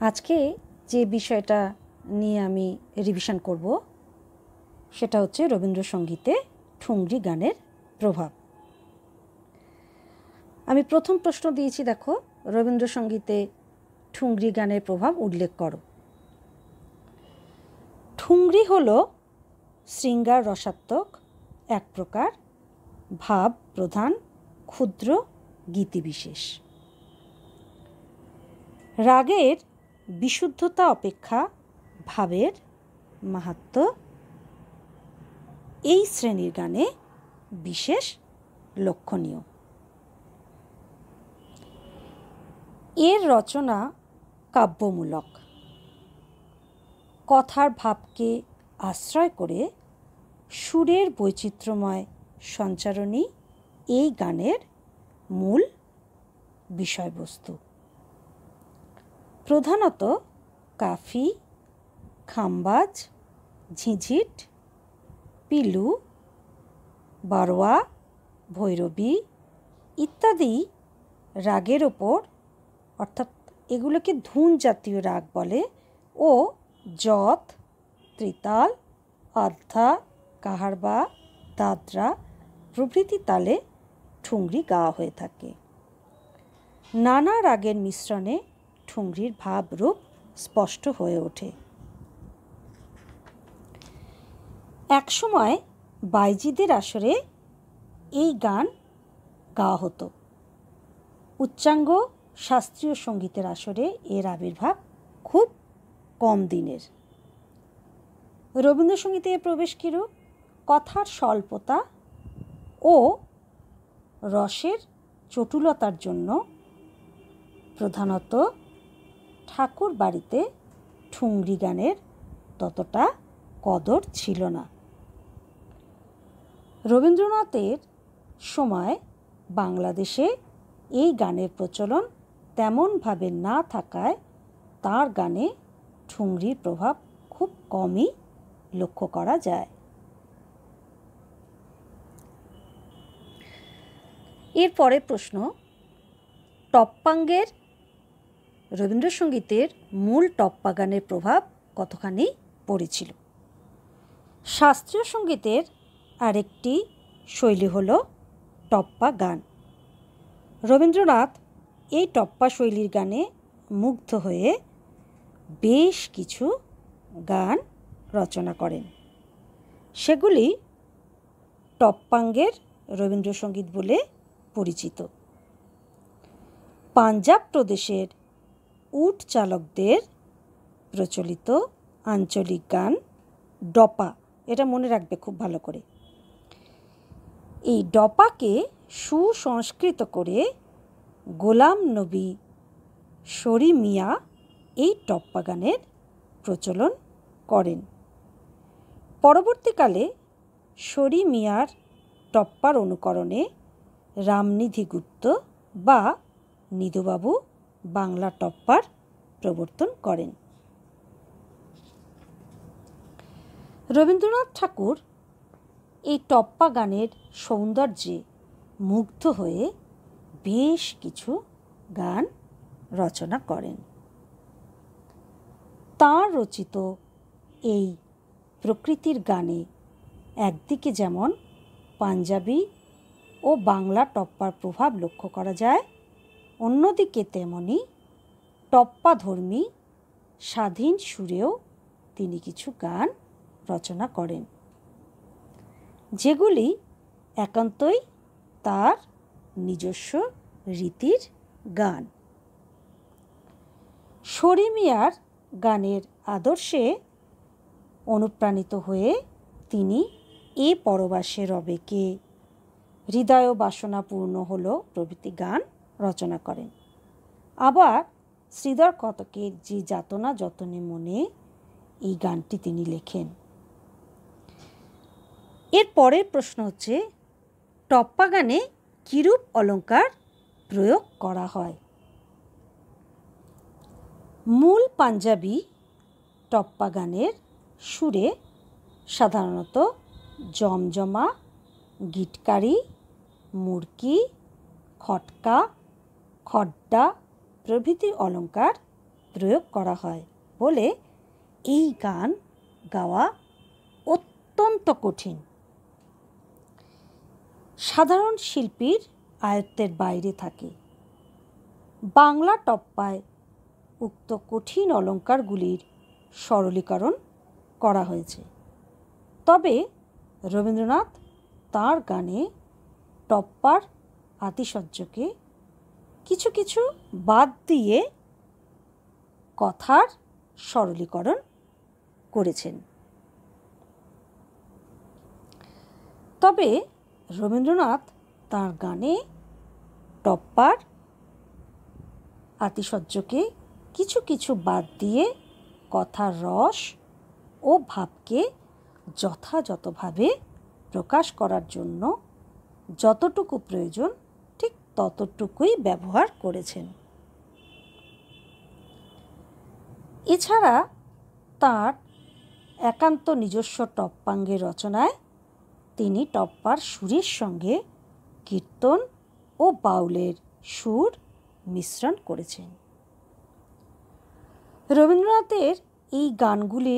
আজকে যে বিষয়টা নিয়ে আমি রিভিশন করব সেটা হচ্ছে রবীন্দ্রসঙ্গীতে ঠুংরি গানের প্রভাব। আমি প্রথম প্রশ্ন দিয়েছি, দেখো, রবীন্দ্রসঙ্গীতে ঠুংরি গানের প্রভাব উল্লেখ করো। ঠুংরি হল শৃঙ্গার রসাত্মক এক প্রকার ভাব প্রধান ক্ষুদ্র গীতিবিশেষ। রাগের বিশুদ্ধতা অপেক্ষা ভাবের মাহাত্ম্য এই শ্রেণীর গানে বিশেষ লক্ষণীয়। এর রচনা কাব্যমূলক, কথার ভাবকে আশ্রয় করে সুরের বৈচিত্র্যময় সঞ্চারণই এই গানের মূল বিষয়বস্তু। প্রধানত কাফি, খাম্বাজ, ঝিঝিট, পিলু, বারোয়া, ভৈরবী ইত্যাদি রাগের ওপর, অর্থাৎ এগুলোকে ধুন জাতীয় রাগ বলে, ও যৎ, ত্রিতাল, আধ্যা, কাহারবা, দাদরা প্রভৃতি তালে ঠুংরি গাওয়া হয়ে থাকে। নানা রাগের মিশ্রণে ঠুংরির ভাবরূপ স্পষ্ট হয়ে ওঠে। একসময় বাইজিদের আসরে এই গান গাওয়া হতো। উচ্চাঙ্গ শাস্ত্রীয় সঙ্গীতের আসরে এর আবির্ভাব খুব কম দিনের। রবীন্দ্রসঙ্গীতে এর প্রবেশ কিরূপ? কথার স্বল্পতা ও রসের চটুলতার জন্য প্রধানত ঠাকুর বাড়িতে ঠুংরি গানের ততটা কদর ছিল না। রবীন্দ্রনাথের সময় বাংলাদেশে এই গানের প্রচলন তেমনভাবে না থাকায় তার গানে ঠুংরির প্রভাব খুব কমই লক্ষ্য করা যায়। এর পরের প্রশ্ন, টপ্পাঙ্গের রবীন্দ্রসঙ্গীতের মূল টপ্পা গানের প্রভাব কতখানি পড়েছিল? শাস্ত্রীয় সঙ্গীতের আরেকটি শৈলী হল টপ্পা গান। রবীন্দ্রনাথ এই টপ্পা শৈলীর গানে মুগ্ধ হয়ে বেশ কিছু গান রচনা করেন। সেগুলি টপ্পাঙ্গের রবীন্দ্রসঙ্গীত বলে পরিচিত। পাঞ্জাব প্রদেশের উট চালকদের প্রচলিত আঞ্চলিক গান ডপা, এটা মনে রাখবে খুব ভালো করে। এই ডপাকে সুসংস্কৃত করে গোলাম নবী শরী মিয়া এই টপ্পা গানের প্রচলন করেন। পরবর্তীকালে শরী মিয়ার টপ্পার অনুকরণে রামনিধি গুপ্ত বা নিধুবাবু বাংলা টপ্পার প্রবর্তন করেন। রবীন্দ্রনাথ ঠাকুর এই টপ্পা গানের সৌন্দর্যে মুগ্ধ হয়ে বেশ কিছু গান রচনা করেন। তাঁর রচিত এই প্রকৃতির গানে একদিকে যেমন পাঞ্জাবি ও বাংলা টপ্পার প্রভাব লক্ষ্য করা যায়, অন্যদিকে তেমনি টপ্পাধর্মী স্বাধীন সুরেও তিনি কিছু গান রচনা করেন, যেগুলি একান্তই তার নিজস্ব রীতির গান। শরী মিয়ার গানের আদর্শে অনুপ্রাণিত হয়ে তিনি এ পরবাসে রবে কে, হৃদয় বাসনা পূর্ণ হলো প্রভৃতি গান রচনা করেন। আবার শ্রীধর কতকের যে যাতনা যতনে মনে, এই গানটি তিনি লেখেন। এর পরের প্রশ্ন হচ্ছে, টপ্পা গানে কিরূপ অলঙ্কার প্রয়োগ করা হয়? মূল পাঞ্জাবি টপ্পা গানের সুরে সাধারণত জমজমা, গিটকারি, মুরকি, খটকা, খড্ডা প্রভৃতি অলঙ্কার প্রয়োগ করা হয় বলে এই গান গাওয়া অত্যন্ত কঠিন। সাধারণ শিল্পীর আয়ত্তের বাইরে থাকে। বাংলা টপ্পায় উক্ত কঠিন অলঙ্কারগুলির সরলীকরণ করা হয়েছে। তবে রবীন্দ্রনাথ তাঁর গানে টপ্পার আতিশয্যকে কিছু কিছু বাদ দিয়ে কথার সরলীকরণ করেছেন। তবে রবীন্দ্রনাথ তাঁর গানে টপ্পার আতিশয্যকে কিছু কিছু বাদ দিয়ে কথার রস ও ভাবকে যথাযথভাবে প্রকাশ করার জন্য যতটুকু প্রয়োজন ঠিক ততটুকুই ব্যবহার করেছেন। এছাড়া তাঁর একান্ত নিজস্ব টপ্পাঙ্গের রচনায় তিনি টপ্পার সুরের সঙ্গে কীর্তন ও বাউলের সুর মিশ্রণ করেছেন। রবীন্দ্রনাথের এই গানগুলি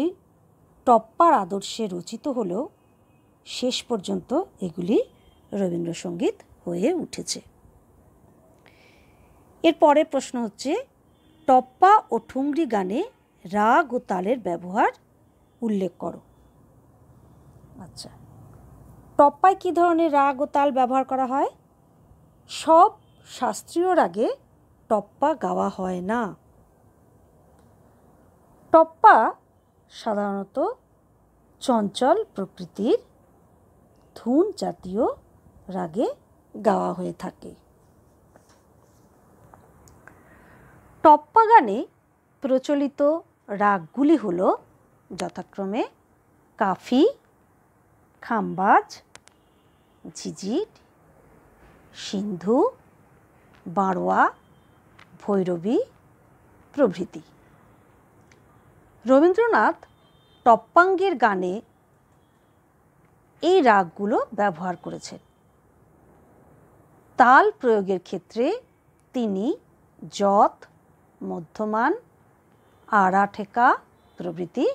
টপ্পার আদর্শে রচিত হলেও শেষ পর্যন্ত এগুলি রবীন্দ্রসঙ্গীত হয়ে উঠেছে। এর পরের প্রশ্ন হচ্ছে, টপ্পা ও ঠুংরি গানে রাগ ও তালের ব্যবহার উল্লেখ করো। আচ্ছা, টপ্পায় কী ধরনের রাগ ও তাল ব্যবহার করা হয়? সব শাস্ত্রীয় রাগে টপ্পা গাওয়া হয় না। টপ্পা সাধারণত চঞ্চল প্রকৃতির ধুন জাতীয় রাগে গাওয়া হয়ে থাকে। টপ্পা গানে প্রচলিত রাগগুলি হল যথাক্রমে কাফি, খাম্বাজ, ঝিঝির, সিন্ধু, বাঁড়োয়া, ভৈরবী প্রভৃতি। রবীন্দ্রনাথ টপ্পাঙ্গের গানে এই রাগগুলো ব্যবহার করেছেন। তাল প্রয়োগের ক্ষেত্রে তিনি যৎ, মধ্যমান, আড়া ঠেকা প্রভৃতি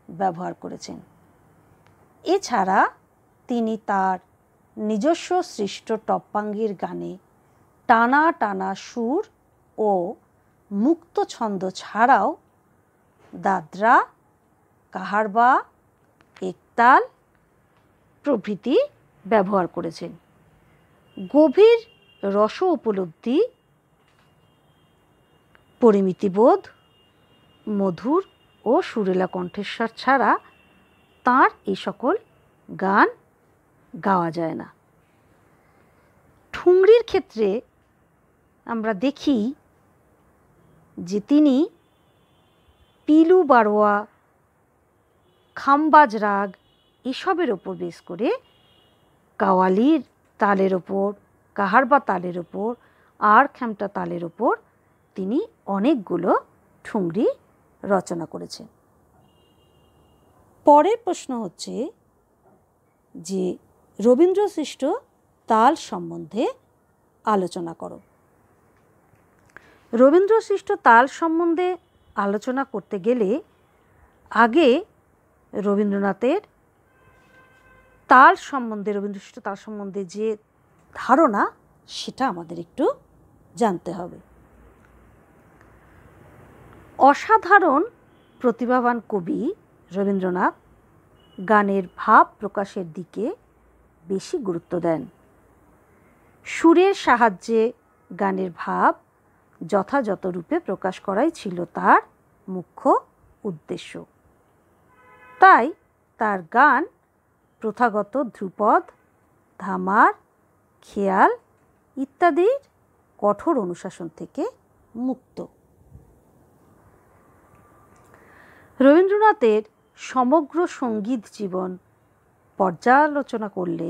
ব্যবহার করেছেন। এছাড়া তিনি তার নিজস্ব সৃষ্ট টপ্পাঙ্গের গানে টানা টানা সুর ও মুক্ত ছন্দ ছাড়াও দাদরা, কাহারবা, একতাল প্রভৃতি ব্যবহার করেছেন। গভীর রস উপলব্ধি, পরিমিতিবোধ, মধুর ও সুরেলা কণ্ঠস্বর ছাড়া তাঁর এই সকল গান গাওয়া যায় না। ঠুংরির ক্ষেত্রে আমরা দেখি যে তিনি পিলু বাড়োয়া, খাম্বাজ রাগ এসবের ওপর বেশ করে কাওয়ালির তালের ওপর, কাহারবা তালের ওপর, আর খ্যামটা তালের ওপর তিনি অনেকগুলো ঠুংরি রচনা করেছেন। পরের প্রশ্ন হচ্ছে যে রবীন্দ্র সৃষ্ট তাল সম্বন্ধে আলোচনা করো। রবীন্দ্র সৃষ্ট তাল সম্বন্ধে আলোচনা করতে গেলে আগে রবীন্দ্রনাথের তাল সম্বন্ধে, রবীন্দ্র সৃষ্ট তাল সম্বন্ধে যে ধারণা সেটা আমাদের একটু জানতে হবে। অসাধারণ প্রতিভাবান কবি রবীন্দ্রনাথ গানের ভাব প্রকাশের দিকে বেশি গুরুত্ব দেন। সুরের সাহায্যে গানের ভাব যথাযথ রূপে প্রকাশ করাই ছিল তার মুখ্য উদ্দেশ্য। তাই তার গান প্রথাগত ধ্রুপদ, ধামার, খেয়াল ইত্যাদির কঠোর অনুশাসন থেকে মুক্ত। রবীন্দ্রনাথের সমগ্র সঙ্গীত জীবন পর্যালোচনা করলে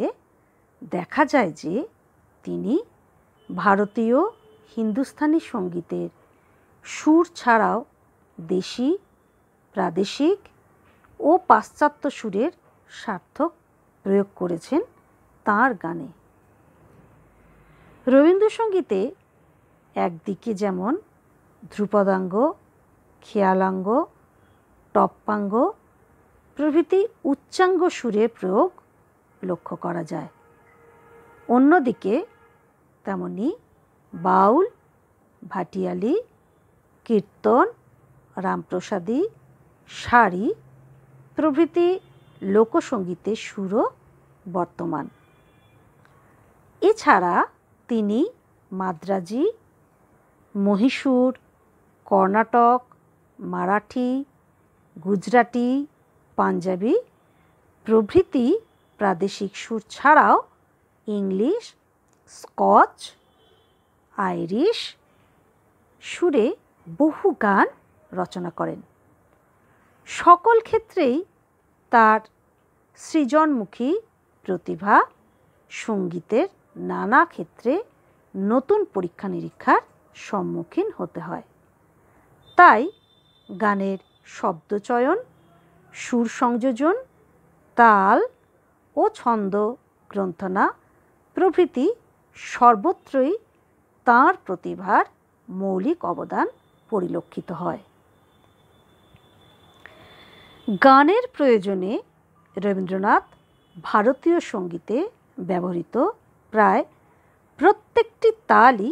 দেখা যায় যে তিনি ভারতীয় হিন্দুস্তানি সঙ্গীতের সুর ছাড়াও দেশি, প্রাদেশিক ও পাশ্চাত্য সুরের সার্থক প্রয়োগ করেছেন তাঁর গানে। রবীন্দ্রসঙ্গীতে একদিকে যেমন ধ্রুপদাঙ্গ, খেয়ালাঙ্গ, টপ্পাঙ্গ প্রভৃতি উচ্চাঙ্গ সুরের প্রয়োগ লক্ষ্য করা যায়। অন্যদিকে তেমনি বাউল, ভাটিয়ালি, কীর্তন, রামপ্রসাদী, সারি প্রভৃতি লোকসঙ্গীতের সুরও বর্তমান। এছাড়া তিনি মাদ্রাজি, মহীশূর, কর্ণাটক, মারাঠি, গুজরাটি, পাঞ্জাবি প্রভৃতি প্রাদেশিক সুর ছাড়াও ইংলিশ, স্কচ, আইরিশ সুরে বহু গান রচনা করেন। সকল ক্ষেত্রেই তার সৃজনমুখী প্রতিভা সঙ্গীতের নানা ক্ষেত্রে নতুন পরীক্ষা নিরীক্ষার সম্মুখীন হতে হয়। তাই গানের শব্দচয়ন, সুর সংযোজন, তাল ও ছন্দ গ্রন্থনা প্রভৃতি সর্বত্রই তাঁর প্রতিভার মৌলিক অবদান পরিলক্ষিত হয়। গানের প্রয়োজনে রবীন্দ্রনাথ ভারতীয় সঙ্গীতে ব্যবহৃত প্রায় প্রত্যেকটি তালই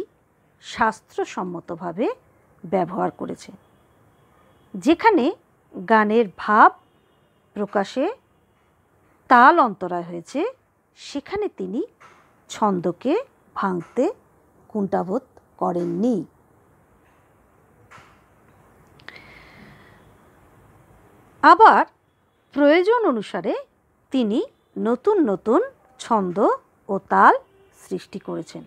শাস্ত্রসম্মতভাবে ব্যবহার করেছে। যেখানে গানের ভাব প্রকাশে তাল অন্তরায় হয়েছে, সেখানে তিনি ছন্দকে ভাঙতে কুণ্ঠাবোধ করেননি। আবার প্রয়োজন অনুসারে তিনি নতুন নতুন ছন্দ ও তাল সৃষ্টি করেছেন।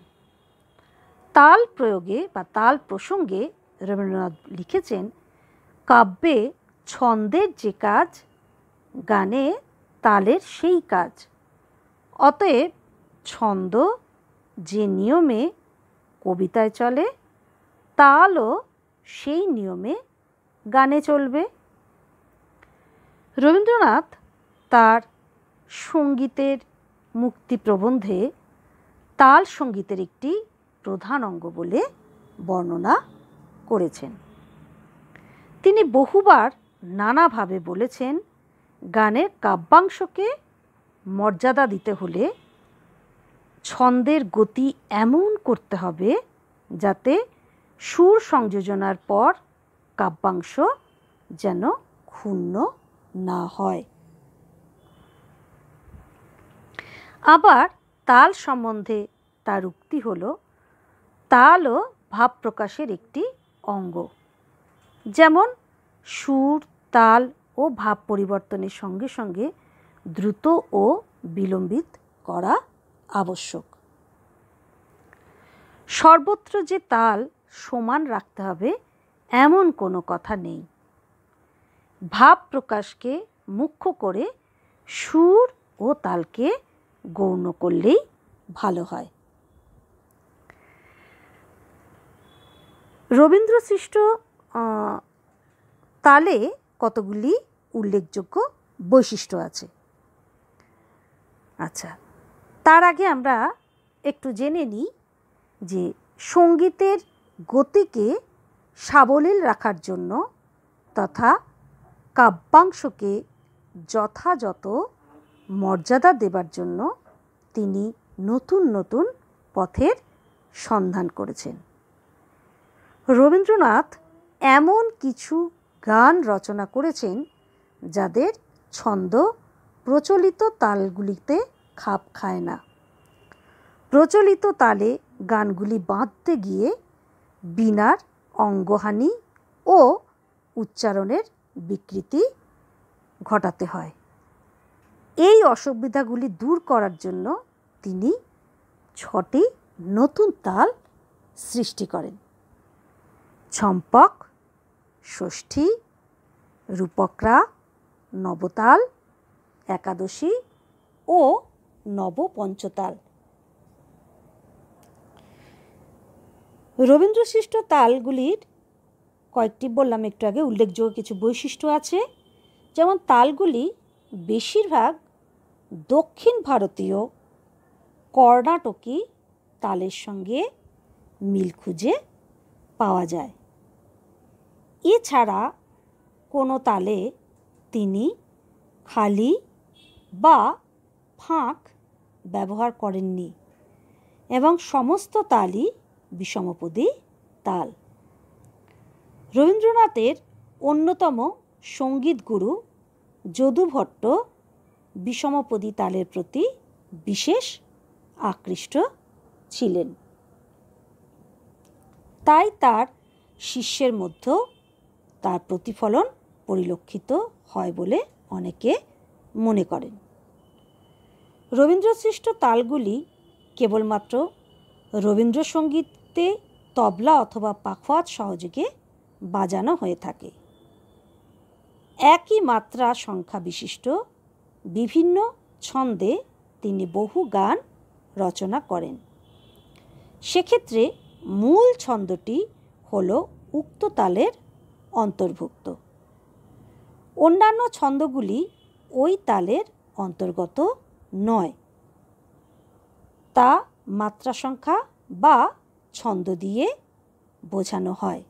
তাল প্রয়োগে বা তাল প্রসঙ্গে রবীন্দ্রনাথ লিখেছেন, কাব্যে ছন্দের যে কাজ, গানে তালের সেই কাজ। অতএব ছন্দ যে নিয়মে কবিতায় চলে, তালও সেই নিয়মে গানে চলবে। রবীন্দ্রনাথ তার সঙ্গীতের মুক্তি প্রবন্ধে তাল সঙ্গীতের একটি প্রধান অঙ্গ বলে বর্ণনা করেছেন। তিনি বহুবার নানাভাবে বলেছেন, গানের কাব্যাংশকে মর্যাদা দিতে হলে ছন্দের গতি এমন করতে হবে যাতে সুর সংযোজনার পর কাব্যাংশ যেন ক্ষুণ্ণ না হয়। আবার তাল সম্বন্ধে তার উক্তি হল, তালও ভাব প্রকাশের একটি অঙ্গ। যেমন সুর, তাল ও ভাব পরিবর্তনের সঙ্গে সঙ্গে দ্রুত ও বিলম্বিত করা আবশ্যক। সর্বত্র যে তাল সমান রাখতে হবে এমন কোনো কথা নেই। ভাব প্রকাশকে মুখ্য করে সুর ও তালকে গৌণ করলেই ভালো হয়। রবীন্দ্রসৃষ্ট তালে কতগুলি উল্লেখযোগ্য বৈশিষ্ট্য আছে। আচ্ছা, তার আগে আমরা একটু জেনে নিই যে সঙ্গীতের গতিকে সাবলীল রাখার জন্য তথা কাব্যাংশকে যথাযথ মর্যাদা দেবার জন্য তিনি নতুন নতুন পথের সন্ধান করেছেন। রবীন্দ্রনাথ এমন কিছু গান রচনা করেছেন যাদের ছন্দ প্রচলিত তালগুলিতে খাপ খায় না। প্রচলিত তালে গানগুলি বাঁধতে গিয়ে বীণার অঙ্গহানি ও উচ্চারণের বিকৃতি ঘটাতে হয়। এই অসুবিধাগুলি দূর করার জন্য তিনি 6টি নতুন তাল সৃষ্টি করেন: ছম্পক, ষষ্ঠী, রূপকরা, নবতাল, একাদশী ও নবপঞ্চতাল। রবীন্দ্রসৃষ্ট তালগুলির কয়েকটি বললাম একটু আগে, উল্লেখযোগ্য কিছু বৈশিষ্ট্য আছে। যেমন তালগুলি বেশিরভাগ দক্ষিণ ভারতীয় কর্ণাটকী তালের সঙ্গে মিল খুঁজে পাওয়া যায়। এছাড়া কোনো তালে তিনি খালি বা ফাঁক ব্যবহার করেননি এবং সমস্ত তালই বিষমপদী তাল। রবীন্দ্রনাথের অন্যতম সঙ্গীত গুরু যদু ভট্ট বিষমপদী তালের প্রতি বিশেষ আকৃষ্ট ছিলেন। তাই তার শিষ্যের মধ্যেও তার প্রতিফলন পরিলক্ষিত হয় বলে অনেকে মনে করেন। রবীন্দ্রসৃষ্ট তালগুলি কেবলমাত্র রবীন্দ্রসঙ্গীতে তবলা অথবা পাখোয়াজ সহযোগে বাজানো হয়ে থাকে। একই মাত্রা সংখ্যা বিশিষ্ট বিভিন্ন ছন্দে তিনি বহু গান রচনা করেন। সেক্ষেত্রে মূল ছন্দটি হল উক্ত তালের অন্তর্ভুক্ত। অন্যান্য ছন্দগুলি ওই তালের অন্তর্গত নয়, তা মাত্রা সংখ্যা বা ছন্দ দিয়ে বোঝানো হয়।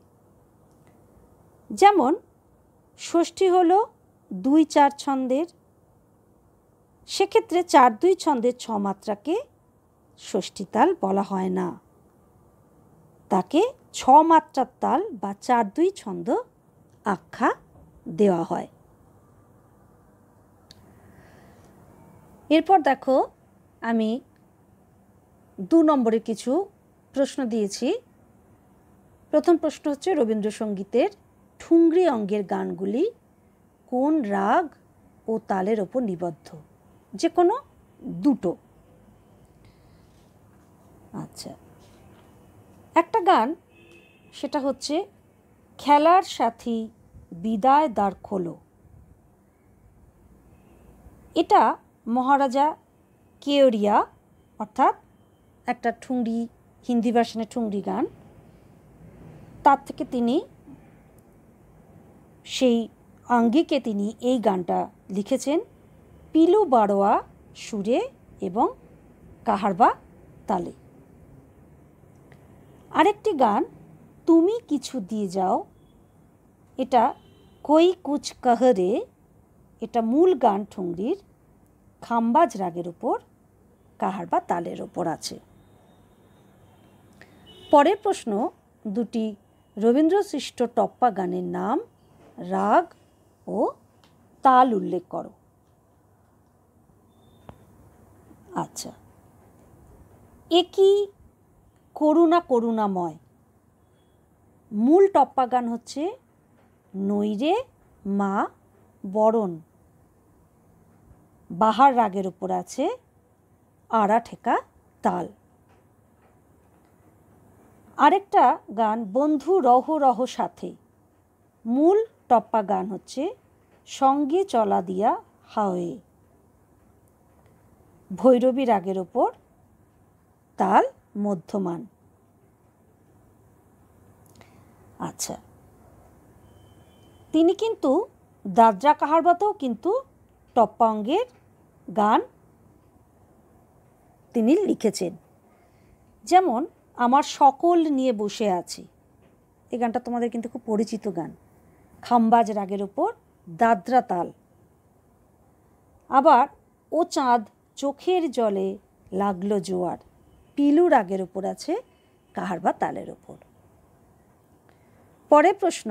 যেমন ষষ্ঠী হল 2-4 ছন্দের, সেক্ষেত্রে 4-2 ছন্দের 6 মাত্রাকে ষষ্ঠী তাল বলা হয় না, তাকে 6 মাত্রার তাল বা 4-2 ছন্দ আখ্যা দেওয়া হয়। এরপর দেখো, আমি 2 নম্বরের কিছু প্রশ্ন দিয়েছি। প্রথম প্রশ্ন হচ্ছে, রবীন্দ্রসঙ্গীতের ঠুংরি অঙ্গের গানগুলি কোন রাগ ও তালের ওপর নিবদ্ধ? যে কোনো দুটো। আচ্ছা, একটা গান, সেটা হচ্ছে খেলার সাথী বিদায় দ্বার খোলো। এটা মহারাজা কেওড়িয়া, অর্থাৎ একটা ঠুংরি, হিন্দি ভার্সনের ঠুংরি গান, তার থেকে তিনি সেই আঙ্গিকে তিনি এই গানটা লিখেছেন পিলু বাড়োয়া সুরে এবং কাহারবা তালে। আরেকটি গান তুমি কিছু দিয়ে যাও, এটা কই কুচ কহ রে, এটা মূল গান ঠুংরির, খাম্বাজ রাগের ওপর, কাহারবা তালের ওপর আছে। পরের প্রশ্ন, দুটি রবীন্দ্রসৃষ্ট টপ্পা গানের নাম, রাগ ও তাল উল্লেখ করো। আচ্ছা, একই করুণা করুণাময়, মূল টপ্পা গান হচ্ছে নইরে মা বরণ, বাহার রাগের ওপর আছে, আড়া ঠেকা তাল। আরেকটা গান বন্ধু রহ রহ সাথে, মূল টপ্পা গান হচ্ছে সঙ্গে চলা দিয়া হাওয়ে, ভৈরবী রাগের ওপর, তাল মধ্যমান। আচ্ছা, তিনি কিন্তু দাদরা কাহারবাতেও কিন্তু টপ্পা অঙ্গের গান তিনি লিখেছেন। যেমন আমার সকল নিয়ে বসে আছি, এই গানটা তোমাদের কিন্তু খুব পরিচিত গান, খাম্বাজ রাগের ওপর, দাদরা তাল। আবার ও চাঁদ চোখের জলে লাগলো জোয়ার, পিলু রাগের ওপর আছে, কাহারবা তালের ওপর। পরের প্রশ্ন,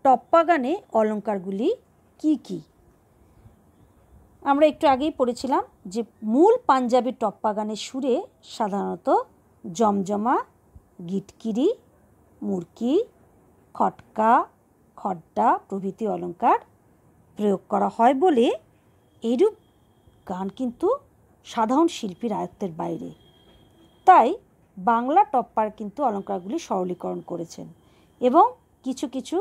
টপ্পা গানে অলঙ্কারগুলি কি কি? আমরা একটু আগেই পড়েছিলাম যে মূল পাঞ্জাবি টপ্পা গানের সুরে সাধারণত জমজমা, গিটকিরি, মুরকি, খটকা, খড্ডা প্রভৃতি অলঙ্কার প্রয়োগ করা হয় বলে এইরূপ গান কিন্তু সাধারণ শিল্পীর আয়ত্তের বাইরে। তাই বাংলা টপ্পার কিন্তু অলঙ্কারগুলি সরলীকরণ করেছেন এবং কিছু কিছু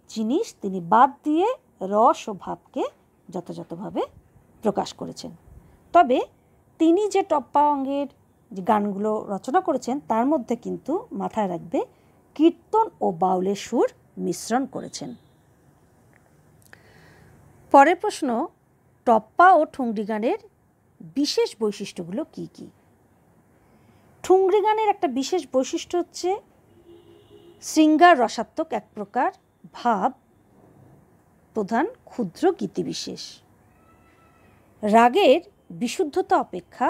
জিনিস তিনি বাদ দিয়ে রস ও ভাবকে যথাযথভাবে প্রকাশ করেছেন। তবে তিনি যে টপ্পা অঙ্গের যে গানগুলো রচনা করেছেন তার মধ্যে কিন্তু মাথায় রাখবে কীর্তন ও বাউলের সুর মিশ্রণ করেছেন। পরের প্রশ্ন, টপ্পা ও ঠুংরি গানের বিশেষ বৈশিষ্ট্যগুলো কি কি? ঠুংরি গানের একটা বিশেষ বৈশিষ্ট্য হচ্ছে শৃঙ্গার রসাত্মক এক প্রকার ভাব প্রধান ক্ষুদ্র গীতিবিশেষ। রাগের বিশুদ্ধতা অপেক্ষা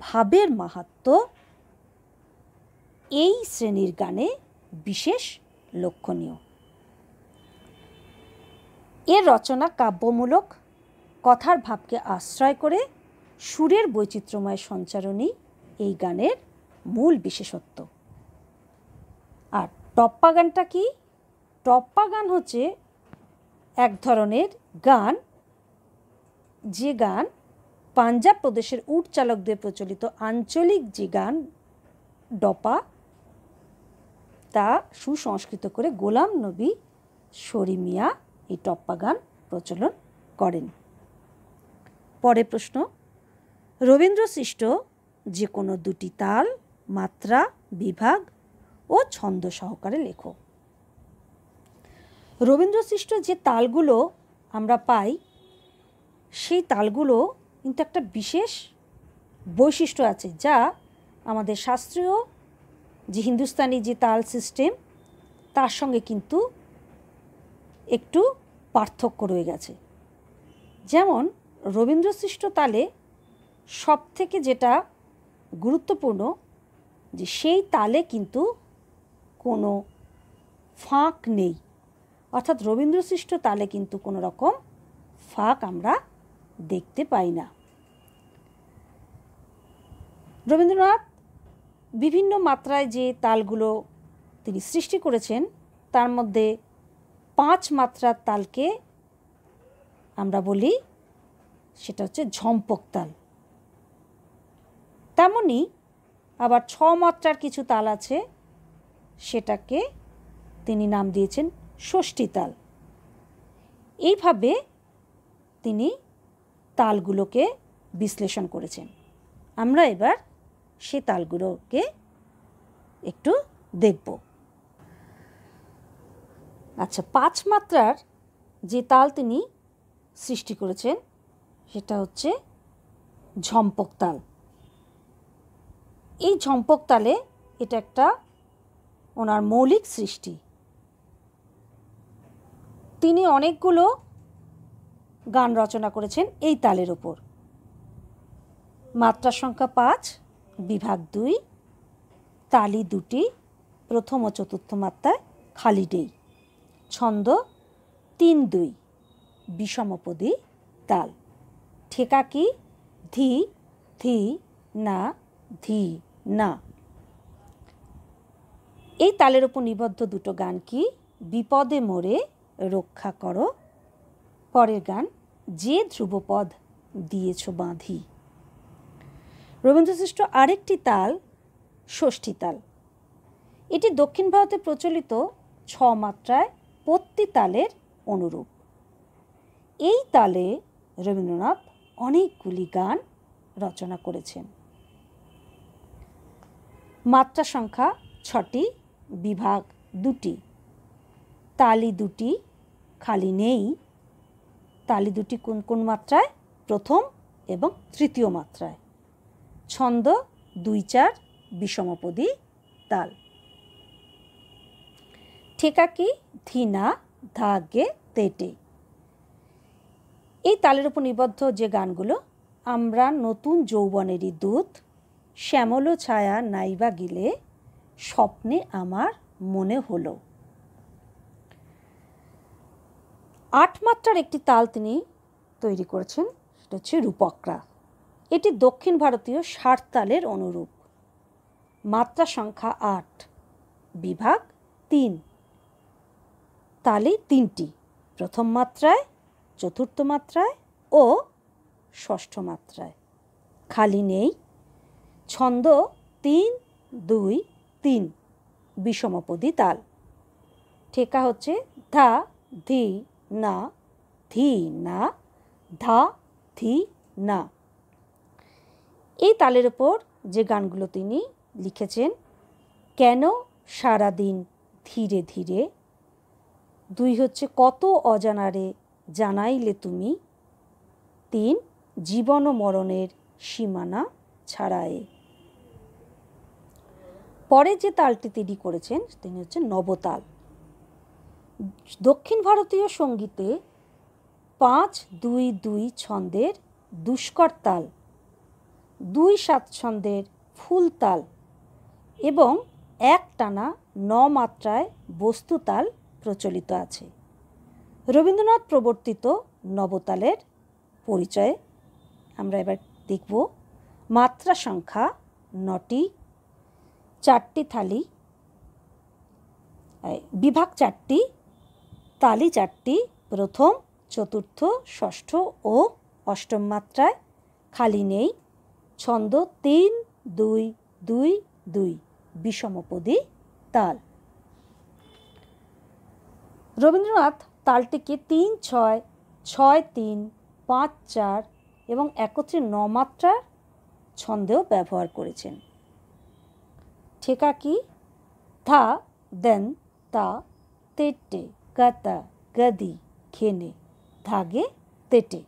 ভাবের মাহাত্ম্য এই শ্রেণীর গানে বিশেষ লক্ষণীয়। এর রচনা কাব্যমূলক, কথার ভাবকে আশ্রয় করে সুরের বৈচিত্র্যময় সঞ্চারণই এই গানের মূল বিশেষত্ব। আর টপ্পা গানটা কি? টপ্পা গান হচ্ছে এক ধরনের গান, যে গান পাঞ্জাব প্রদেশের উট চালকদের প্রচলিত আঞ্চলিক যে গান ডপা, তা সুসংস্কৃত করে গোলাম নবী শরী মিয়া এই টপ্পা গান প্রচলন করেন। পরের প্রশ্ন, রবীন্দ্র সৃষ্ট যে কোনো দুটি তাল, মাত্রা, বিভাগ ও ছন্দ সহকারে লেখো। রবীন্দ্র সৃষ্ট যে তালগুলো আমরা পাই, সেই তালগুলো কিন্তু একটা বিশেষ বৈশিষ্ট্য আছে, যা আমাদের শাস্ত্রীয় যে হিন্দুস্তানি যে তাল সিস্টেম তার সঙ্গে কিন্তু একটু পার্থক্য রয়ে গেছে। যেমন রবীন্দ্র সৃষ্ট তালে সবথেকে যেটা গুরুত্বপূর্ণ, যে সেই তালে কিন্তু কোনো ফাঁক নেই, অর্থাৎ রবীন্দ্র সৃষ্ট তালে কিন্তু কোনো রকম ফাঁক আমরা দেখতে পাই না। রবীন্দ্রনাথ বিভিন্ন মাত্রায় যে তালগুলো তিনি সৃষ্টি করেছেন, তার মধ্যে 5 মাত্রার তালকে আমরা বলি সেটা হচ্ছে ঝম্পক তাল। তেমনি আবার 6 মাত্রার কিছু তাল আছে, সেটাকে তিনি নাম দিয়েছেন ষষ্ঠী তাল। এইভাবে তিনি তালগুলোকে বিশ্লেষণ করেছেন। আমরা এবার সে তালগুলোকে একটু দেখব। আচ্ছা, 5 মাত্রার যে তাল তিনি সৃষ্টি করেছেন সেটা হচ্ছে ঝম্পক তাল। এই ঝম্পক তালে এটা একটা ওনার মৌলিক সৃষ্টি। তিনি অনেকগুলো গান রচনা করেছেন এই তালের ওপর। মাত্রা সংখ্যা 5, বিভাগ 2, তালি 2টি, প্রথম ও চতুর্থ মাত্রায় খালি নেই, ছন্দ 3-2, বিষমপদী তাল, ঠেকা কি ধি ধি না ধি না। এই তালের ওপর নিবদ্ধ দুটো গান কি? বিপদে মোরে রক্ষা করো, পরের গান যে ধ্রুবপদ দিয়েছ বাঁধি। রবীন্দ্রসৃষ্ট আরেকটি তাল ষষ্ঠী তাল। এটি দক্ষিণ ভারতে প্রচলিত 6 মাত্রায় পত্তি তালের অনুরূপ। এই তালে রবীন্দ্রনাথ অনেকগুলি গান রচনা করেছেন। মাত্রা সংখ্যা 6টি, বিভাগ 2টি, তালি 2টি, খালি নেই। তালি 2টি কোন কোন মাত্রায়? প্রথম এবং তৃতীয় মাত্রায়, ছন্দ 2-4, বিষমপদী তাল, ঠেকা কি ধি না ধাগে তেটে। এই তালের উপর নিবদ্ধ যে গানগুলো, আমরা নতুন যৌবনেরই দূত, শ্যামল ছায়া নাইবা গিলে, স্বপ্নে আমার মনে হলো। 8 মাত্রার একটি তাল তিনি তৈরি করেছেন, সেটা হচ্ছে রূপকরা। এটি দক্ষিণ ভারতীয় 60 তালের অনুরূপ। মাত্রা সংখ্যা 8, বিভাগ 3, তালি 3টি, প্রথম মাত্রায়, চতুর্থ মাত্রায় ও ষষ্ঠ মাত্রায়, খালি নেই, ছন্দ 3-2-3, বিষমপদী তাল, ঠেকা হচ্ছে ধা ধি না ধি না ধা ধি না। এই তালের ওপর যে গানগুলো তিনি লিখেছেন, কেন সারাদিন ধীরে ধীরে, 2 হচ্ছে কত অজানারে জানাইলে তুমি, 3 জীবন ও মরণের সীমানা ছাড়ায়ে। পরে যে তালটি তিনি করেছেন তিনি হচ্ছে নবতাল। দক্ষিণ ভারতীয় সঙ্গীতে 5-2-2 ছন্দের দুষ্কর তাল, 2-7 ছন্দের ফুল তাল এবং একটানা 9 মাত্রায় বস্তু তাল প্রচলিত আছে। রবীন্দ্রনাথ প্রবর্তিত নবতালের পরিচয়ে আমরা এবার দেখব। মাত্রা সংখ্যা 9টি, 4টি থালি, বিভাগ 4টি, তালি 4টি, প্রথম, চতুর্থ, ষষ্ঠ ও অষ্টম মাত্রায়, খালি নেই, ছন্দ 3-2-2-2, বিষমপদী তাল। রবীন্দ্রনাথ তালটিকে 3-6, 6-3, 5-4 এবং একত্রে 9 মাত্রার ছন্দেও ব্যবহার করেছেন। ঠেকা কি? ধা, দেন, তা, তেটে, গাতা, গদি, ঘেনে, ধাগে, তেটে।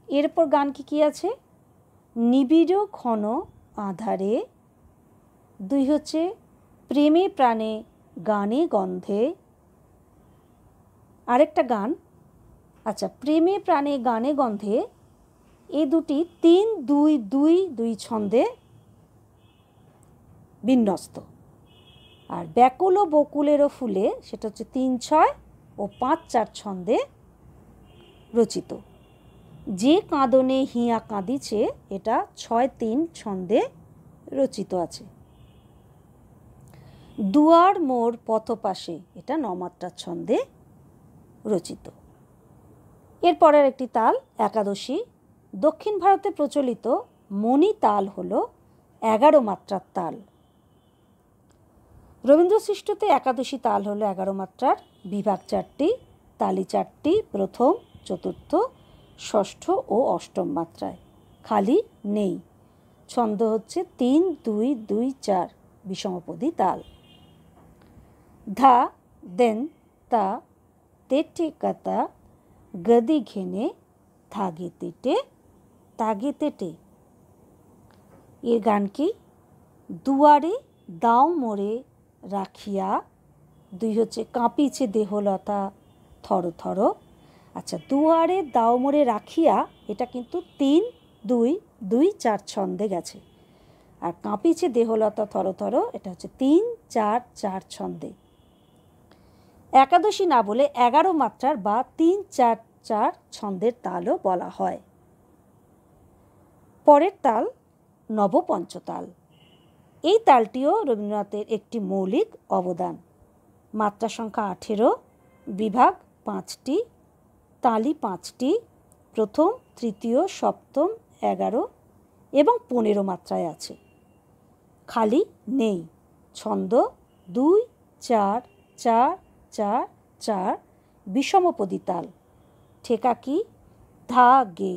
এরপর গান কি আছে? নিবিড় ঘন আধারে, 2 হচ্ছে প্রেমে প্রাণে গানে গন্ধে। আরেকটা গান, আচ্ছা, প্রেমে প্রাণে গানে গন্ধে, এই দুটি 3-2-2-2 ছন্দে বিন্যস্ত। আর ব্যাকুল ও বকুলেরও ফুলে, সেটা হচ্ছে 3-6 ও 5-4 ছন্দে রচিত। যে কাঁদনে হিয়া কাঁদিছে, এটা 6-3 ছন্দে রচিত আছে। দুয়ার মোর পথপাশে, এটা 9 মাত্রার ছন্দে রচিত। এরপরের একটি তাল একাদশী। দক্ষিণ ভারতে প্রচলিত মণি তাল হল 11 মাত্রার তাল। রবীন্দ্র সৃষ্টতে একাদশী তাল হল 11 মাত্রার, বিভাগ 4টি, তালি 4টি, প্রথম, চতুর্থ, ষষ্ঠ ও অষ্টম মাত্রায়, খালি নেই, ছন্দ হচ্ছে 3-2-2-4, বিষমপদী তাল। ধা, দেন, তা, তেটে, কাতা, গদি, ঘেনে, ধাগে, তেটে, তাগে, তেটে। এর গান কি? দুয়ারে দাও মোরে রাখিয়া, 2 হচ্ছে কাঁপিছে দেহলতা থর থর। আচ্ছা, দুয়ারে দাও মোরে রাখিয়া, এটা কিন্তু 3-2-2-4 ছন্দে গেছে। আর কাঁপিছে দেহলতা থর থর, এটা হচ্ছে 3-4-4 ছন্দে। একাদশী না বলে 11 মাত্রার বা 3-4-4 ছন্দের তালও বলা হয়। পরের তাল নবপঞ্চতাল। এই তালটিও রবীন্দ্রনাথের একটি মৌলিক অবদান। মাত্রা সংখ্যা 18, বিভাগ 5টি, তালি 5টি, প্রথম, তৃতীয়, সপ্তম, 11 এবং 15 মাত্রায় আছে, খালি নেই, ছন্দ 2-4-4-4, বিষমপদী তাল। ঠেকা কি? ধা গে,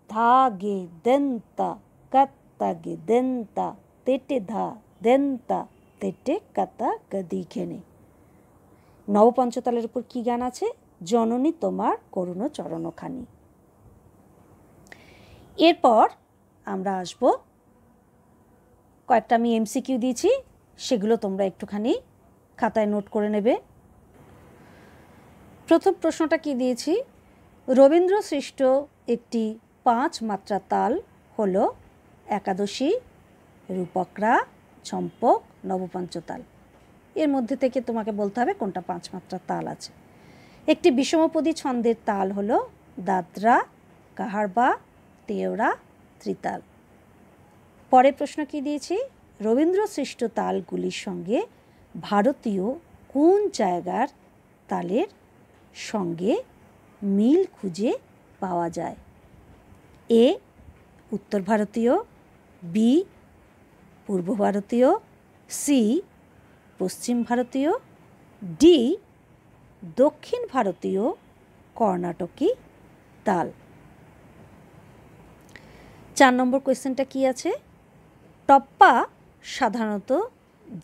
ধা গে, দেন্তা, কাত্তা গে, দেন্তা, তেটে, ধা, দেন্তা, তেটে, কাতা, গদি, ঘেনে। নবপঞ্চতালের উপর কি গান আছে? জননী তোমার করুণ চরণখানি। এরপর আমরা আসব, কয়েকটা আমি এমসিকিউ দিয়েছি, সেগুলো তোমরা একটুখানি খাতায় নোট করে নেবে। প্রথম প্রশ্নটা কি দিয়েছি? রবীন্দ্র সৃষ্ট একটি 5 মাত্রা তাল হল একাদশী, রূপকরা, চম্পক, নবপঞ্চতাল। এর মধ্যে থেকে তোমাকে বলতে হবে কোনটা 5 মাত্রার তাল আছে। একটি বিষমপদী ছন্দের তাল হল দাদরা, কাহারবা, তেওড়া, ত্রিতাল। পরের প্রশ্ন কি দিয়েছি? রবীন্দ্র সৃষ্ট তালগুলির সঙ্গে ভারতীয় কোন জায়গার তালের সঙ্গে মিল খুঁজে পাওয়া যায়? এ উত্তর ভারতীয়, বি পূর্ব ভারতীয়, সি পশ্চিম ভারতীয়, ডি দক্ষিণ ভারতীয় কর্ণাটকী তাল। 4 নম্বর কোয়েশ্চেনটা কি আছে? টপ্পা সাধারণত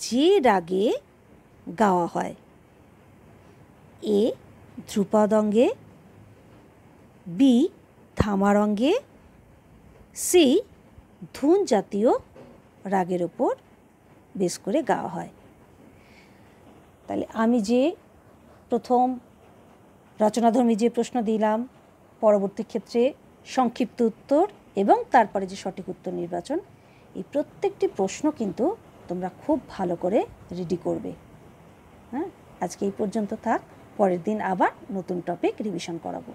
যে রাগে গাওয়া হয়? এ ধ্রুপদ অঙ্গে, বি ধামার অঙ্গে, সি ধুন জাতীয় রাগের ওপর বেশ করে গাওয়া হয়। তাহলে আমি যে প্রথম রচনাধর্মী যে প্রশ্ন দিলাম, পরবর্তী ক্ষেত্রে সংক্ষিপ্ত উত্তর এবং তারপরে যে সঠিক উত্তর নির্বাচন, এই প্রত্যেকটি প্রশ্ন কিন্তু তোমরা খুব ভালো করে রেডি করবে। হ্যাঁ, আজকে এই পর্যন্ত থাক, পরের দিন আবার নতুন টপিক রিভিশন করাবো।